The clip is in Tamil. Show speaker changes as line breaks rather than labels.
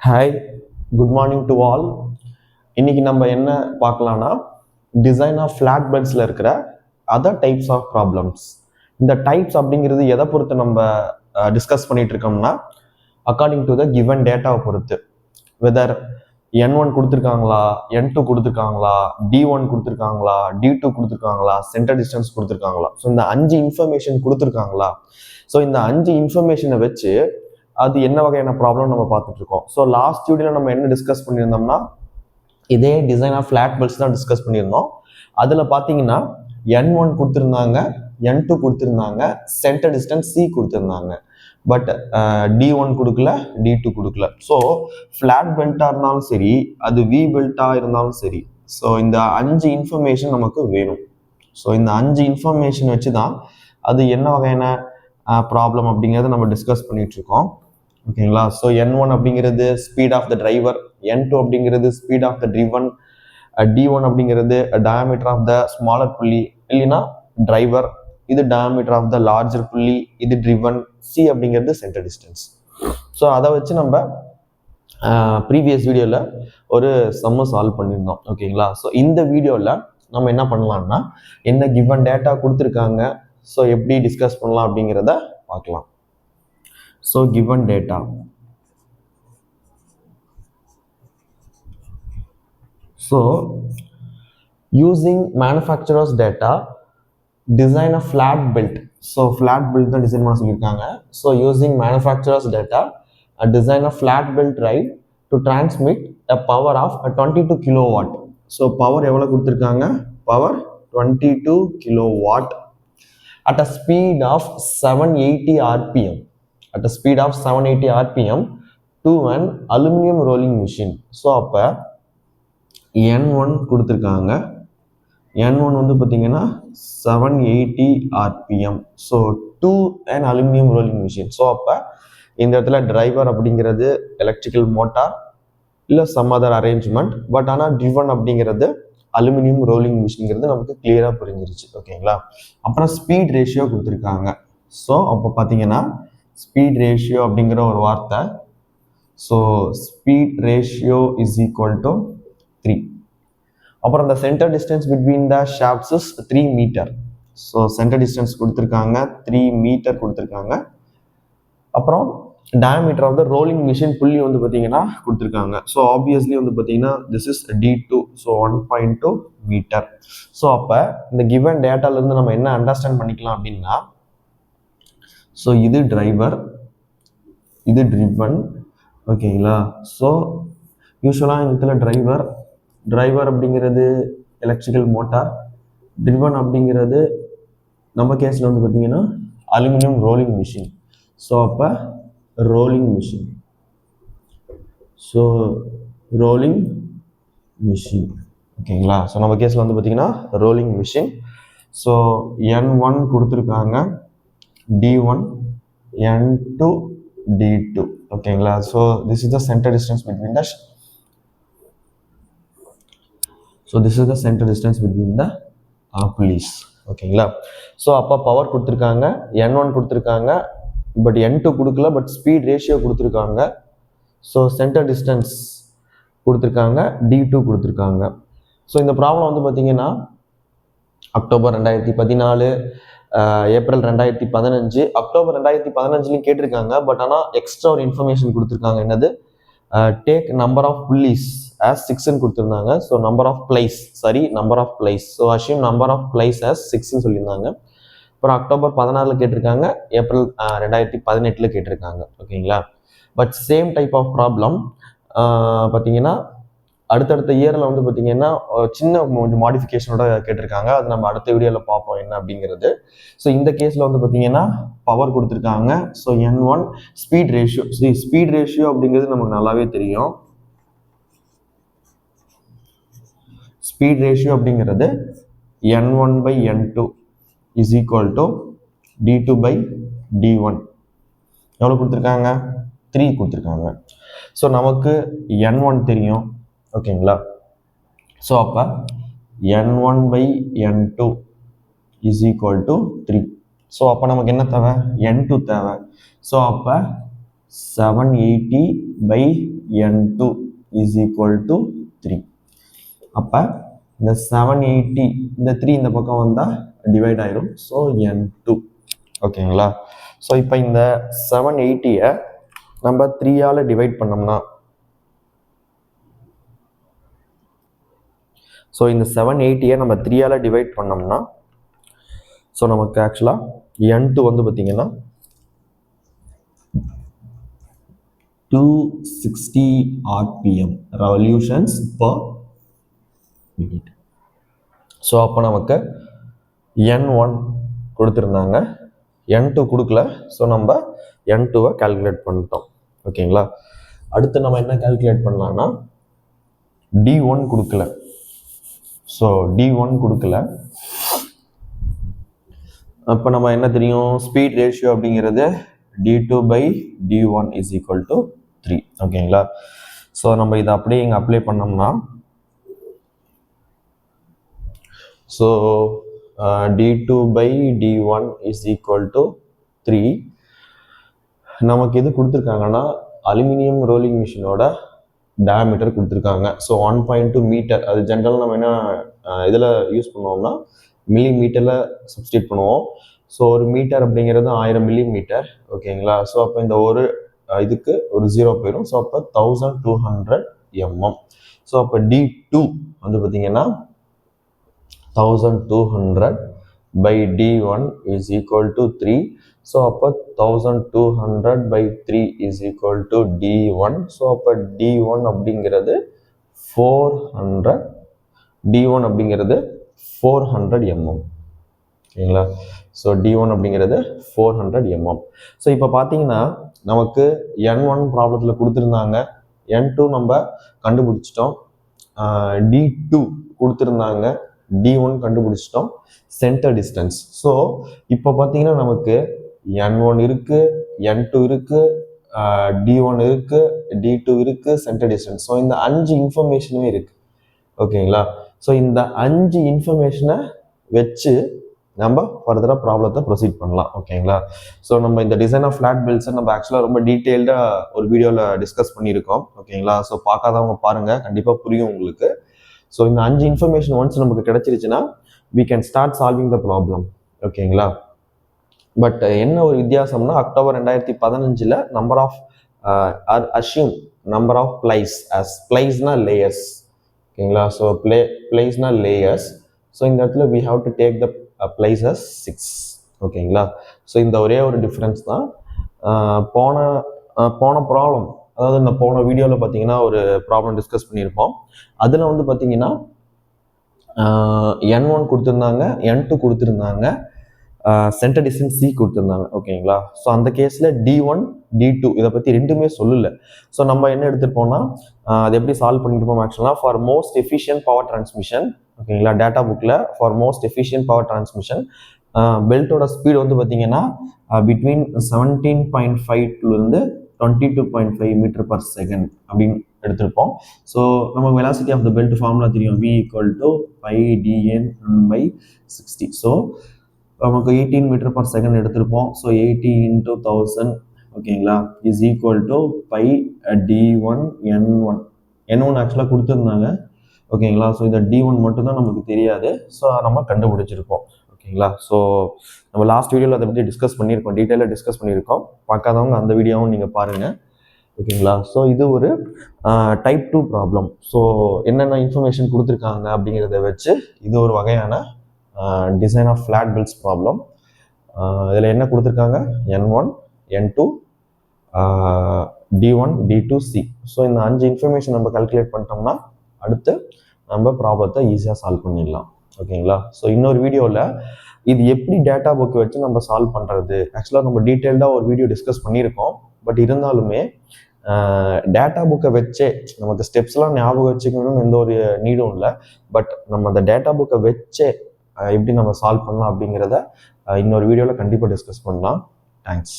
Hi, good morning to all. இன்னைக்கு நம்ம என்ன பார்க்கலாம்னா டிசைன் ஆஃப் ஃப்ளாட் பெட்ஸில் இருக்கிற அதர் டைப்ஸ் ஆஃப் ப்ராப்ளம்ஸ். இந்த டைப்ஸ் அப்படிங்கிறது எதை பொறுத்து நம்ம டிஸ்கஸ் பண்ணிட்டு இருக்கோம்னா அக்கார்டிங் டு த கிவன் டேட்டாவை பொறுத்து. வெதர் N1 கொடுத்துருக்காங்களா, N2 கொடுத்துருக்காங்களா, D1 கொடுத்துருக்காங்களா, D2 கொடுத்துருக்காங்களா, சென்டர் டிஸ்டன்ஸ் கொடுத்துருக்காங்களா. ஸோ இந்த 5 இன்ஃபர்மேஷன் கொடுத்துருக்காங்களா. ஸோ இந்த 5 இன்ஃபர்மேஷனை வச்சு அது என்ன வகையான ப்ராப்ளம் நம்ம பார்த்துட்டு இருக்கோம். ஸோ லாஸ்ட் வீடியோவில் நம்ம என்ன டிஸ்கஸ் பண்ணியிருந்தோம்னா இதே டிசைன் ஆஃப் ஃப்ளாட் பெட்ஸ் தான் டிஸ்கஸ் பண்ணியிருந்தோம். அதில் பார்த்தீங்கன்னா N1 கொடுத்துருந்தாங்க, N2 கொடுத்துருந்தாங்க, சென்டர் டிஸ்டன்ஸ் C கொடுத்துருந்தாங்க. பட் D1 கொடுக்கல, D2 கொடுக்கல. ஸோ ஃப்ளாட் பெல்ட்டாக இருந்தாலும் சரி, அது V பெல்ட்டாக இருந்தாலும் சரி, ஸோ இந்த 5 இன்ஃபர்மேஷன் நமக்கு வேணும். ஸோ இந்த 5 இன்ஃபர்மேஷன் வச்சு தான் அது என்ன வகையான ப்ராப்ளம் அப்படிங்கிறத நம்ம டிஸ்கஸ் பண்ணிட்டு இருக்கோம். ஓகேங்களா. ஸோ N1 அப்படிங்கிறது speed of the driver, N2 அப்படிங்கிறது speed of the driven, D1 அப்படிங்கிறது டயாமீட்டர் ஆஃப் த ஸ்மாலர் புள்ளி, இல்லைன்னா டிரைவர், இது டயாமீட்டர் ஆஃப் த லார்ஜர் புள்ளி, இது ட்ரிவன், C அப்படிங்கிறது சென்டர் டிஸ்டன்ஸ். ஸோ அதை வச்சு நம்ம ப்ரீவியஸ் வீடியோவில் ஒரு சம்மு சால்வ் பண்ணியிருந்தோம். ஓகேங்களா. ஸோ இந்த வீடியோவில் நம்ம என்ன பண்ணலாம்னா என்ன கிவன் டேட்டா கொடுத்துருக்காங்க, ஸோ எப்படி டிஸ்கஸ் பண்ணலாம் அப்படிங்கிறத பார்க்கலாம். So given data, so using manufacturer's data, design a flat belt. So flat belt தான் டிசைன் பண்ண சொல்லியிருக்காங்க. So using manufacturer's data, design a flat belt drive to transmit a power of 22 kilowatt. So power எவ்வளவு கொடுத்திருக்காங்க? Power 22 kilowatt at a speed of 780 rpm. At a speed of 780 rpm to an aluminum rolling machine. So அப்போ N1 கொடுத்துருக்காங்க, N1 வந்து பார்த்தீங்கன்னா 780 rpm. So to an aluminum rolling machine. So அப்போ இந்த இடத்துல டிரைவர் அப்படிங்கிறது எலக்ட்ரிக்கல் மோட்டார் இல்லை சம் அதர் அரேஞ்ச்மெண்ட், பட் ஆனால் ட்ரிவன் அப்படிங்கிறது அலுமினியம் ரோலிங் மிஷின்ங்கிறது நமக்கு கிளியராக புரிஞ்சிருச்சு. ஓகேங்களா. அப்புறம் ஸ்பீட் ரேஷியோ கொடுத்துருக்காங்க. ஸோ அப்போ பார்த்தீங்கன்னா ஸ்பீட் ரேஷியோ அப்படிங்கிற ஒரு வார்த்தை. So speed ratio is equal to 3. அப்புறம் இந்த centre distance between the shafts is 3 metre. So centre distance கொடுத்துருக்காங்க, 3 மீட்டர் கொடுத்துருக்காங்க. அப்புறம் diameter of the rolling machine pulley வந்து பார்த்தீங்கன்னா கொடுத்துருக்காங்க. ஸோ ஆப்வியஸ்லி வந்து பார்த்தீங்கன்னா this is D2. So 1.2 metre. So அப்போ இந்த கிவன் டேட்டாலேருந்து நம்ம என்ன அண்டர்ஸ்டாண்ட் பண்ணிக்கலாம் அப்படின்னா, ஸோ இது டிரைவர், இது ட்ரிவன். ஓகேங்களா. ஸோ யூஸ்வலாக இந்த இடத்துல டிரைவர் அப்படிங்கிறது எலக்ட்ரிக்கல் மோட்டார், ட்ரிவன் அப்படிங்கிறது நம்ம கேஸில் வந்து பார்த்தீங்கன்னா அலுமினியம் ரோலிங் மிஷின். ஸோ அப்போ rolling machine, so rolling machine. ஓகேங்களா. ஸோ நம்ம கேஸில் வந்து பார்த்தீங்கன்னா ரோலிங் மிஷின். ஸோ N1 கொடுத்துருக்காங்க, D1, N2, D2. ஓகேங்களா. So this is the centre distance between the pulleys. ஓகேங்களா. ஸோ அப்போ பவர் கொடுத்துருக்காங்க, N1 கொடுத்துருக்காங்க, பட் N2 கொடுக்கல, பட் ஸ்பீட் ரேஷியோ கொடுத்துருக்காங்க. ஸோ சென்டர் டிஸ்டன்ஸ் கொடுத்துருக்காங்க, D2 கொடுத்துருக்காங்க. ஸோ இந்த ப்ராப்ளம் வந்து பார்த்தீங்கன்னா அக்டோபர் 2014, ஏப்ரல் 2015, அக்டோபர் 2015 கேட்டிருக்காங்க. பட் ஆனால் எக்ஸ்ட்ரா ஒரு இன்ஃபர்மேஷன் கொடுத்துருக்காங்க. என்னது? Take number of pulleys as 6ன்னு கொடுத்துருந்தாங்க. So number of plies. So assume number of plies as 6ன்னு சொல்லியிருந்தாங்க. அப்புறம் அக்டோபர் 16 கேட்டிருக்காங்க, ஏப்ரல் 2018 கேட்டிருக்காங்க. ஓகேங்களா. But same type of problem பார்த்தீங்கன்னா அடுத்தடுத்த இயரில் வந்து பார்த்தீங்கன்னா சின்ன கொஞ்சம் மாடிஃபிகேஷனோட கேட்டிருக்காங்க. அது நம்ம அடுத்த வீடியோவில் பார்ப்போம் என்ன அப்படிங்கிறது. ஸோ இந்த கேஸில் வந்து பார்த்தீங்கன்னா பவர் கொடுத்துருக்காங்க. ஸோ N1 ஸ்பீட் ரேஷியோ அப்படிங்கிறது நமக்கு நல்லாவே தெரியும். ஸ்பீட் ரேஷியோ அப்படிங்கிறது N1/N2 is equal to D2/D1. எவ்வளோ கொடுத்துருக்காங்க? 3 கொடுத்துருக்காங்க. ஸோ நமக்கு N1 தெரியும். ஓகேங்களா. ஸோ அப்போ N1/N2 is equal to 3. So அப்போ நமக்கு என்ன தேவை? N2 தேவை. ஸோ அப்போ 780/3 n2 is equal to 3. அப்போ இந்த 780 இந்த 3 இந்த பக்கம் வந்தால் டிவைட் ஆயிரும். ஸோ n2 ஓகேங்களா. ஸோ இப்போ இந்த 780-ஐ நம்ம 3ஆல் டிவைட் பண்ணோம்னா, ஸோ இந்த 780-ஐ நம்ம 3ஆல் டிவைட் பண்ணோம்னா, ஸோ நமக்கு ஆக்சுவலாக n2 வந்து பார்த்தீங்கன்னா 260 RPM revolutions per minute. So அப்போ நமக்கு n1 கொடுத்துருந்தாங்க, n2 கொடுக்கல. ஸோ நம்ம n2-வை கால்குலேட் பண்ணிட்டோம். ஓகேங்களா. அடுத்து நம்ம என்ன கால்குலேட் பண்ணலாம்னா, d1 கொடுக்கல. ஸோ d1 கொடுக்கல. அப்போ நம்ம என்ன தெரியும், ஸ்பீட் ரேஷியோ அப்படிங்கிறது d2 by d1 is equal to 3. ஓகேங்களா. ஸோ நம்ம இதை அப்படியே இங்கே அப்ளை பண்ணோம்னா, so d2 by d1 is equal to 3. நமக்கு எது கொடுத்துருக்காங்கன்னா, அலுமினியம் ரோலிங் மிஷினோட டயாமீட்டர் கொடுத்துருக்காங்க. So 1.2 metre. அது ஜென்ரலாக நம்ம என்ன இதில் யூஸ் பண்ணுவோம்னா மில்லி மீட்டரில் சப்ஸ்டியூட் பண்ணுவோம். ஸோ ஒரு மீட்டர் அப்படிங்கிறது 1000 மில்லி மீட்டர். ஓகேங்களா. ஸோ அப்போ இந்த ஒரு இதுக்கு ஒரு 0 போயிடும். ஸோ அப்போ 1200 mm. ஸோ அப்போ d2 வந்து பார்த்தீங்கன்னா 1200 by d1 is equal to 3. So அப்போ 1200 by 3 is equal to d1. So அப்போ d1 அப்படிங்கிறது 400 d1 அப்படிங்கிறது 400 mm. ஓகேங்களா. ஸோ d1 அப்படிங்கிறது 400 mm. ஸோ இப்போ பார்த்தீங்கன்னா நமக்கு n1 ப்ராப்ளத்தில் கொடுத்துருந்தாங்க, n2 நம்ம கண்டுபிடிச்சிட்டோம், d2 கொடுத்துருந்தாங்க, d1 கண்டுபிடிச்சிட்டோம், சென்டர் டிஸ்டன்ஸ். ஸோ இப்போ பார்த்தீங்கன்னா நமக்கு n1 இருக்கு, n2 இருக்கு, d1 இருக்கு, d2 இருக்கு, சென்டர் டிஸ்டன்ஸ். ஸோ இந்த 5 இன்ஃபர்மேஷனுமே இருக்கு. ஓகேங்களா. ஸோ இந்த 5 இன்ஃபர்மேஷனை வச்சு நம்ம ஃபர்தராக ப்ராப்ளத்தை ப்ரொசீட் பண்ணலாம். ஓகேங்களா. ஸோ நம்ம இந்த டிசைன் ஆஃப் ஃப்ளாட் பெல்ட்ஸை நம்ம ஆக்சுவலாக ரொம்ப டீட்டெயில்டாக ஒரு வீடியோவில் டிஸ்கஸ் பண்ணியிருக்கோம். ஓகேங்களா. ஸோ பார்க்காதவங்க பாருங்கள், கண்டிப்பாக புரியும் உங்களுக்கு. ஸோ இந்த 5 இன்ஃபர்மேஷன் ஒன்ஸ் நமக்கு கிடைச்சிருச்சுன்னா we can start solving the problem. ஓகேங்களா. பட் என்ன ஒரு வித்தியாசம்னா, October 2015 number of assume number of plies as பிளைஸ்னா லேயர்ஸ். ஓகேங்களா. ஸோ பிளைஸ்னா லேயர்ஸ். ஸோ இந்த இடத்துல we have to take the பிளைஸ் as 6. ஓகேங்களா. ஸோ இந்த ஒரே ஒரு டிஃப்ரென்ஸ் தான். போன ப்ராப்ளம், அதாவது இந்த போன வீடியோவில் பார்த்தீங்கன்னா ஒரு ப்ராப்ளம் டிஸ்கஸ் பண்ணியிருப்போம். அதில் வந்து பார்த்தீங்கன்னா n1 கொடுத்துருந்தாங்க, n2 கொடுத்துருந்தாங்க, சென்டர் டிஸ்டன்ஸ் C கொடுத்துருந்தாங்க. ஓகேங்களா. ஸோ அந்த கேஸில் d1 d2 இதை பற்றி ரெண்டுமே சொல்லலை. ஸோ நம்ம என்ன எடுத்துருப்போம்னா, அது எப்படி சால்வ் பண்ணியிருப்போம் ஆக்சுவலாக, for most efficient power transmission. ஓகேங்களா. டேட்டா புக்கில் for most efficient power transmission பெல்ட்டோட ஸ்பீடு வந்து பார்த்தீங்கன்னா பிட்வீன் 17.5 22.5 மீட்டர் பர் செகண்ட் அப்படின்னு எடுத்திருப்போம். ஸோ நமக்கு velocity of the belt formula தெரியும், v = 5dn/60. ஸோ நமக்கு 18 மீட்டர் பர் செகண்ட் எடுத்திருப்போம். ஸோ 80 × 1000 ஓகேங்களா is equal to d1 n1. n1 ஆக்சுவலாக கொடுத்துருந்தாங்க. ஓகேங்களா. ஸோ இந்த d1 மட்டும்தான் நமக்கு தெரியாது. ஸோ நம்ம கண்டுபிடிச்சிருப்போம். ஓகேங்களா. ஸோ நம்ம லாஸ்ட் வீடியோவில் அதை பற்றி டிஸ்கஸ் பண்ணியிருக்கோம், டீட்டெயிலாக டிஸ்கஸ் பண்ணியிருக்கோம். பார்க்காதவங்க அந்த வீடியோவும் நீங்கள் பாருங்கள். ஓகேங்களா. ஸோ இது ஒரு டைப் 2 ப்ராப்ளம். ஸோ என்னென்ன இன்ஃபர்மேஷன் கொடுத்துருக்காங்க அப்படிங்கிறத வச்சு இது ஒரு வகையான design of flat belts problem. இதில் என்ன கொடுத்துருக்காங்க, n1 n2 d1 d2 c. So இந்த 5 இன்ஃபர்மேஷன் நம்ம கால்குலேட் பண்ணிட்டோம்னா அடுத்து நம்ம ப்ராப்ளத்தை ஈஸியாக சால்வ் பண்ணிடலாம். ஓகேங்களா. ஸோ இன்னொரு வீடியோவில் இது எப்படி டேட்டா புக் வச்சு நம்ம சால்வ் பண்ணுறது, ஆக்சுவலாக நம்ம டீட்டெயில்டாக ஒரு வீடியோ டிஸ்கஸ் பண்ணியிருக்கோம். பட் இருந்தாலுமே டேட்டா புக்கை வச்சே நமக்கு ஸ்டெப்ஸ்லாம் ஞாபகம் வச்சுக்கணும்னு எந்த ஒரு நீடும் இல்லை. பட் நம்ம அந்த டேட்டா புக்கை வச்சே எப்படி நம்ம சால்வ் பண்ணலாம் அப்படிங்கிறத இன்னொரு வீடியோவில் கண்டிப்பாக டிஸ்கஸ் பண்ணலாம். தேங்க்ஸ்.